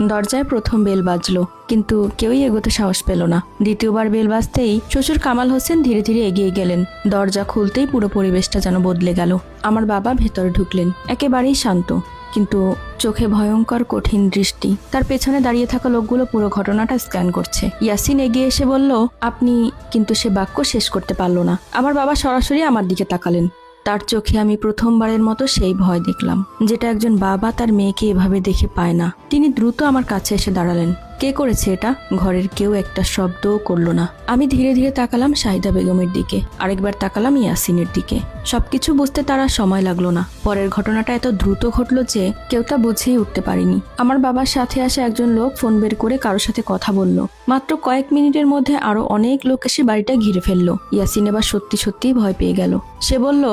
দরজায় প্রথম বেল বাজলো, কিন্তু কেউই এগোতে সাহস পেল না। দ্বিতীয়বার বেল বাজতেই শ্বশুর কামাল হোসেন ধীরে ধীরে এগিয়ে গেলেন। দরজা খুলতেই পুরো পরিবেশটা যেন বদলে গেল। আমার বাবা ভেতরে ঢুকলেন, একেবারেই শান্ত, কিন্তু চোখে ভয়ঙ্কর কঠিন দৃষ্টি। তার পেছনে দাঁড়িয়ে থাকা লোকগুলো পুরো ঘটনাটা স্ক্যান করছে। ইয়াসিন এগিয়ে এসে বলল, আপনি, কিন্তু সে বাক্য শেষ করতে পারল না। আমার বাবা সরাসরি আমার দিকে তাকালেন। তার চোখে আমি প্রথমবারের মতো সেই ভয় দেখলাম, যেটা একজন বাবা তার মেয়েকে এভাবে দেখে পায় না। তিনি দ্রুত আমার কাছে এসে দাঁড়ালেন। কে করেছে এটা? ঘরের কেউ একটা শব্দও করলো না। আমি ধীরে ধীরে তাকালাম শাহিদা বেগমের দিকে, আরেকবার তাকালাম ইয়াসিনের দিকে। সবকিছু বুঝতে তারা সময় লাগলো না। পরের ঘটনাটা এত দ্রুত ঘটলো যে কেউ তা বুঝেই উঠতে পারিনি। আমার বাবার সাথে আসা একজন লোক ফোন বের করে কারোর সাথে কথা বলল। মাত্র কয়েক মিনিটের মধ্যে আরো অনেক লোক এসে বাড়িটা ঘিরে ফেললো। ইয়াসিন এবার সত্যি সত্যিই ভয় পেয়ে গেল। সে বলল,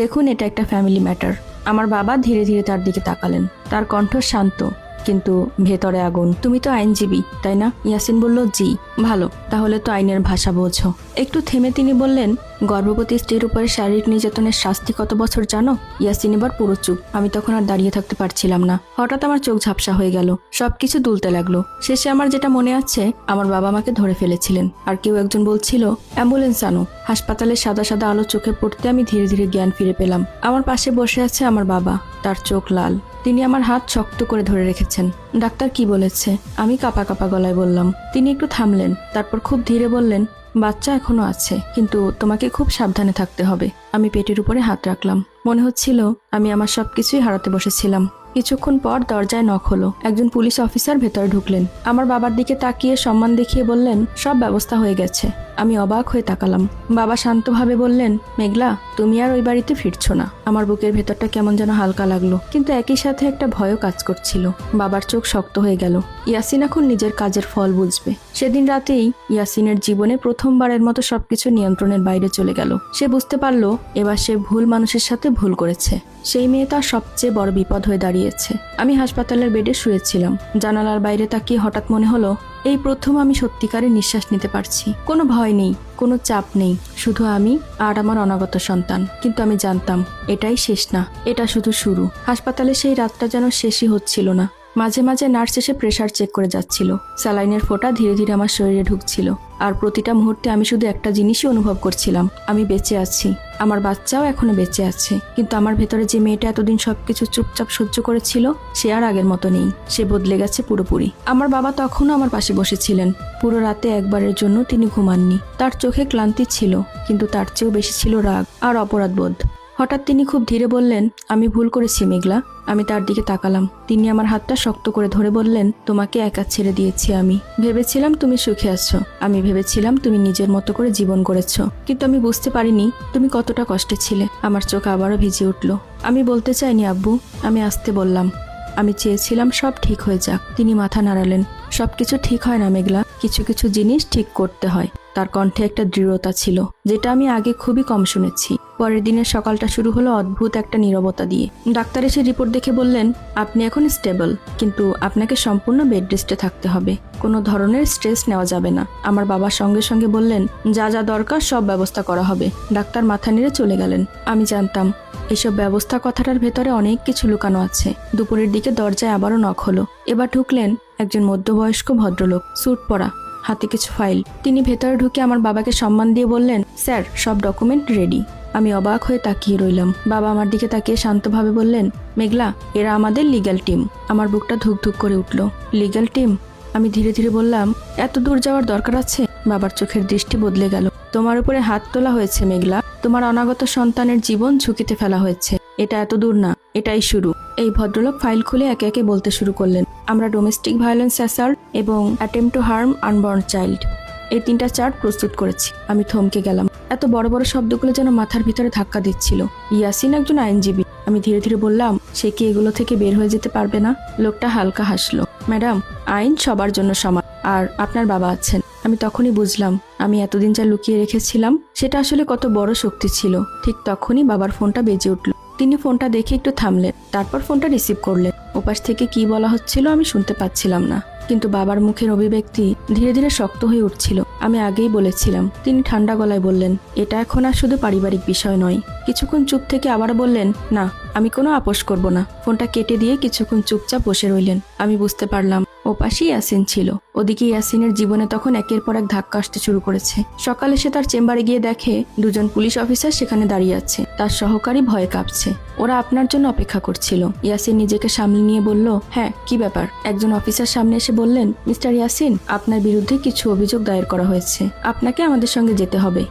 দেখুন, এটা একটা ফ্যামিলি ম্যাটার। আমার বাবা ধীরে ধীরে তার দিকে তাকালেন। তার কণ্ঠ শান্ত, কিন্তু ভেতরে আগুন। তুমি তো আইনজীবী, তাই না? ইয়াসিন বলল, জি। ভালো, তাহলে তো আইনের ভাষা বোঝো। একটু থেমে তিনি বললেন, গর্ভবতী স্ত্রীর উপরে শারীরিক নির্যাতনের শাস্তি কত বছর জানো? ইয়াসিন এবার পুরো চুপ। আমি তখন আর দাঁড়িয়ে থাকতে পারছিলাম না। হঠাৎ আমার চোখ ঝাপসা হয়ে গেল, সবকিছু দুলতে লাগলো। শেষে আমার যেটা মনে আছে, আমার বাবা আমাকে ধরে ফেলেছিলেন, আর কেউ একজন বলছিল, অ্যাম্বুলেন্স আনো। হাসপাতালের সাদা সাদা আলো চোখে পড়তে আমি ধীরে ধীরে জ্ঞান ফিরে পেলাম। আমার পাশে বসে আছে আমার বাবা, তার চোখ লাল। তিনি আমার হাত শক্ত করে ধরে রেখেছেন। ডাক্তার কি বলেছে? আমি কাঁপা কাঁপা গলায় বললাম। তিনি একটু থামলেন, তারপর খুব ধীরে বললেন, বাচ্চা এখনো আছে, কিন্তু তোমাকে খুব সাবধানে থাকতে হবে। আমি পেটের উপরে হাত রাখলাম। মনে হচ্ছিল আমি আমার সবকিছুই হারাতে বসেছিলাম। কিছুক্ষণ পর দরজায় নক হলো। একজন পুলিশ অফিসার ভেতরে ঢুকলেন। আমার বাবার দিকে তাকিয়ে সম্মান দেখিয়ে বললেন, সব ব্যবস্থা হয়ে গেছে। আমি অবাক হয়ে তাকালাম। বাবা শান্তভাবে বললেন, মেঘলা, তুমি আর ওই বাড়িতে ফিরছো না। আমার বুকের ভেতরটা কেমন যেন হালকা লাগলো, কিন্তু একই সাথে একটা ভয়ও কাজ করছিল। বাবার চোখ শক্ত হয়ে গেল। ইয়াসিন এখন নিজের কাজের ফল বুঝবে। সেদিন রাতেই ইয়াসিনের জীবনে প্রথমবারের মতো সবকিছু নিয়ন্ত্রণের বাইরে চলে গেল। সে বুঝতে পারলো এবার সে ভুল মানুষের সাথে ভুল করেছে। সেই মেয়ে তার সবচেয়ে বড় বিপদ হয়ে দাঁড়িয়েছে। আমি হাসপাতালের বেডে শুয়েছিলাম। জানালার বাইরে তাকিয়ে হঠাৎ মনে হলো, এই প্রথম আমি সত্যিকারের নিঃশ্বাস নিতে পারছি। কোনো ভয় নেই, কোনো চাপ নেই, শুধু আমি আর আমার অনাগত সন্তান। কিন্তু আমি জানতাম এটাই শেষ না, এটা শুধু শুরু। হাসপাতালে সেই রাতটা যেন শেষই হচ্ছিল না। মাঝে মাঝে নার্স এসে প্রেসার চেক করে যাচ্ছিল। স্যালাইনের ফোঁটা ধীরে ধীরে আমার শরীরে ঢুকছিল। আর প্রতিটা মুহূর্তে আমি শুধু একটা জিনিসই অনুভব করছিলাম, আমি বেঁচে আছি। আমার বাচ্চাও এখনো বেঁচে আছে। কিন্তু আমার ভেতরে যে মেয়েটা এতদিন সবকিছু চুপচাপ সহ্য করেছিল, সে আর আগের মতো নেই। সে বদলে গেছে পুরোপুরি। আমার বাবা তখনও আমার পাশে বসেছিলেন। পুরো রাতে একবারের জন্য তিনি ঘুমাননি। তার চোখে ক্লান্তি ছিল, কিন্তু তার চেয়েও বেশি ছিল রাগ আর অপরাধবোধ। হঠাৎ তিনি খুব ধীরে বললেন, আমি ভুল করেছি মেঘলা। আমি তার দিকে তাকালাম। তিনি আমার হাতটা শক্ত করে ধরে বললেন, তোমাকে একা ছেড়ে দিয়েছি আমি। ভেবেছিলাম তুমি সুখে আছো। আমি ভেবেছিলাম তুমি নিজের মতো করে জীবন করেছো। কিন্তু আমি বুঝতে পারিনি তুমি কতটা কষ্টে ছিলে। আমার চোখ আবারও ভিজে উঠল। আমি বলতে চাইনি আব্বু, আমি আস্তে বললাম, আমি চেয়েছিলাম সব ঠিক হয়ে যাক। তিনি মাথা নাড়ালেন। সবকিছু ঠিক হয় না মেঘলা, কিছু কিছু জিনিস ঠিক করতে হয়। তার কণ্ঠে একটা দৃঢ়তা ছিল, যেটা আমি আগে খুবই কম শুনেছি। পরের দিনের সকালটা শুরু হলো অদ্ভুত একটা নীরবতা দিয়ে। ডাক্তার এসে রিপোর্ট দেখে বললেন, আপনি এখন স্টেবল, কিন্তু আপনাকে সম্পূর্ণ বেড রেস্টে থাকতে হবে। কোনো ধরনের স্ট্রেস নেওয়া যাবে না। আমার বাবার সঙ্গে সঙ্গে বললেন, যা যা দরকার সব ব্যবস্থা করা হবে। ডাক্তার মাথা নেড়ে চলে গেলেন। আমি জানতাম এসব ব্যবস্থা কথাটার ভেতরে অনেক কিছু লুকানো আছে। দুপুরের দিকে দরজায় আবারও নক হলো। এবার ঢুকলেন একজন মধ্যবয়স্ক ভদ্রলোক, স্যুট পরা, হাতে কিছু ফাইল। তিনি ভেতরে ঢুকে আমার বাবাকে সম্মান দিয়ে বললেন, স্যার, সব ডকুমেন্ট রেডি। আমি অবাক হয়ে তাকিয়ে রইলাম। বাবা আমার দিকে তাকিয়ে শান্তভাবে বললেন, মেঘলা, এরা আমাদের লিগ্যাল টিম। আমার বুকটা ধুকধুক করে উঠল। Legal team? আমি ধীরে ধীরে বললাম, এত দূর যাওয়ার দরকার আছে? বাবার চোখের দৃষ্টি বদলে গেল। তোমার উপরে হাত তোলা হয়েছে মেঘলা। তোমার অনাগত সন্তানের জীবন ঝুঁকিতে ফেলা হয়েছে। এটা এত দূর না, এটাই শুরু। এই ভদ্রলোক ফাইল খুলে একে একে বলতে শুরু করলেন, আমরা ডোমেস্টিক ভায়োলেন্স অ্যাসল্ট এবং attempt to harm unborn child, এই 3টা চার্ট প্রস্তুত করেছি। আমি থমকে গেলাম। এত বড় বড় শব্দগুলো যেন মাথার ভিতরে ধাক্কা দিচ্ছিল। ইয়াসিন একজন আইনজীবী। আমি ধীরে ধীরে বললাম, সে কি এগুলো থেকে বের হয়ে যেতে পারবে না? লোকটা হালকা হাসলো। ম্যাডাম, আইন সবার জন্য সমান, আর আপনার বাবা আছেন। আমি তখনই বুঝলাম আমি এতদিন যা লুকিয়ে রেখেছিলাম সেটা আসলে কত বড় শক্তি ছিল। ঠিক তখনই বাবার ফোনটা বেজে উঠল। তিনি ফোনটা দেখে একটু থামলেন, তারপর ফোনটা রিসিভ করলেন। ওপাশ থেকে কি বলা হচ্ছিল আমি শুনতে পাচ্ছিলাম না, কিন্তু বাবার মুখের অভিব্যক্তি ধীরে ধীরে শক্ত হয়ে উঠছিল। আমি আগেই বলেছিলাম। তিনি ঠান্ডা গলায় বললেন, এটা এখন আর শুধু পারিবারিক বিষয় নয়। কিছুক্ষণ চুপ থেকে আবার বললেন, না, আমি কোনো আপোষ করব না। ফোনটা কেটে দিয়ে কিছুক্ষণ চুপচাপ বসে রইলেন। আমি বুঝতে পারলাম ওপাশেই ইয়াসিন ছিল। ওদিকে ইয়াসিনের জীবনে তখন একের পর এক ধাক্কা আসতে শুরু করেছে। সকালে সে তার চেম্বারে গিয়ে দেখে দুজন পুলিশ অফিসার সেখানে দাঁড়িয়ে আছে, তার সহকারী ভয়ে কাঁপছে। ওরা আপনার জন্য অপেক্ষা করছিল। ইয়াসিন নিজেকে সামলে নিয়ে বলল, হ্যাঁ কি ব্যাপার? একজন অফিসার সামনে এসে বললেন, মিস্টার ইয়াসিন, আপনার বিরুদ্ধে কিছু অভিযোগ দায়ের করা হয়েছে, আপনাকে আমাদের সঙ্গে যেতে হবে।